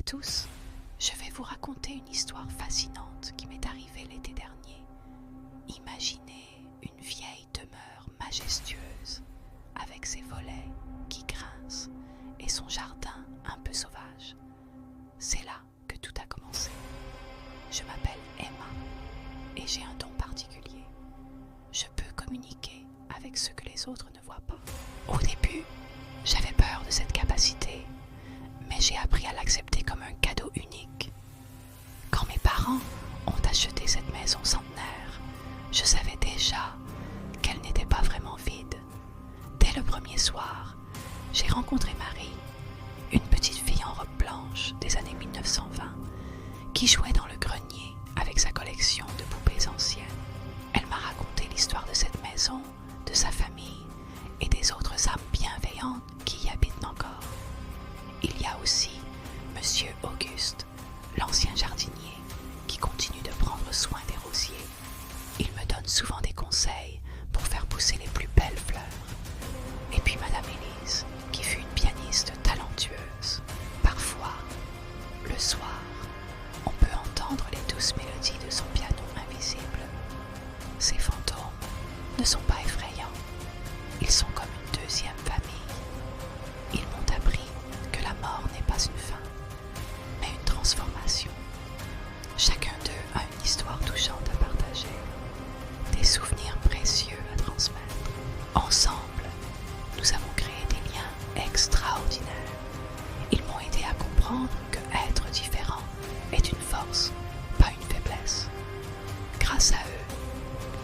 tous, je vais vous raconter une histoire fascinante qui m'est arrivée l'été dernier. Imaginez une vieille demeure majestueuse avec ses volets qui grincent et son jardin un peu sauvage. C'est là que tout a commencé. Je m'appelle Emma et j'ai un don particulier. Je peux communiquer avec ce que les autres ne voient pas. Au début, j'avais peur de cette capacité, mais j'ai appris à l'accepter comme un cadeau unique. Quand mes parents ont acheté cette maison centenaire, je savais déjà qu'elle n'était pas vraiment vide. Dès le premier soir, j'ai rencontré Marie, une petite fille en robe blanche des années 1920, qui jouait dans le grenier avec sa collection de poupées anciennes. Elle m'a raconté l'histoire de cette maison, de sa famille et des autres âmes bienveillantes qui y habitent encore. Il y a aussi Monsieur Auguste, l'ancien jardinier, qui continue de prendre soin des rosiers. Il me donne souvent des conseils pour faire pousser les plus belles fleurs. Et puis Madame Élise, qui fut une pianiste talentueuse. Parfois, le soir, on peut entendre les douces mélodies de son piano invisible. Ces fantômes ne sont pas effrayants. Ils sont comme une deuxième famille. Ils m'ont appris que la mort n'est pas une fin, mais une transformation. Chacun d'eux a une histoire touchante à partager, des souvenirs précieux à transmettre. Ensemble, nous avons créé des liens extraordinaires. Ils m'ont aidé à comprendre que être différent est une force, pas une faiblesse. Grâce à eux,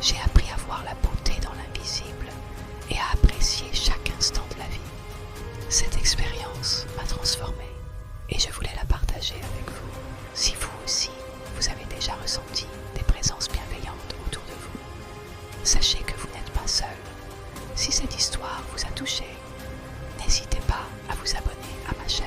j'ai appris à voir la beauté dans l'invisible et à apprécier chaque instant de la vie. Cette expérience m'a transformée et je voulais la partager avec vous. Si vous aussi, vous avez déjà ressenti des présences bienveillantes autour de vous, sachez que vous n'êtes pas seul. Si cette histoire vous a touché, n'hésitez pas à vous abonner à ma chaîne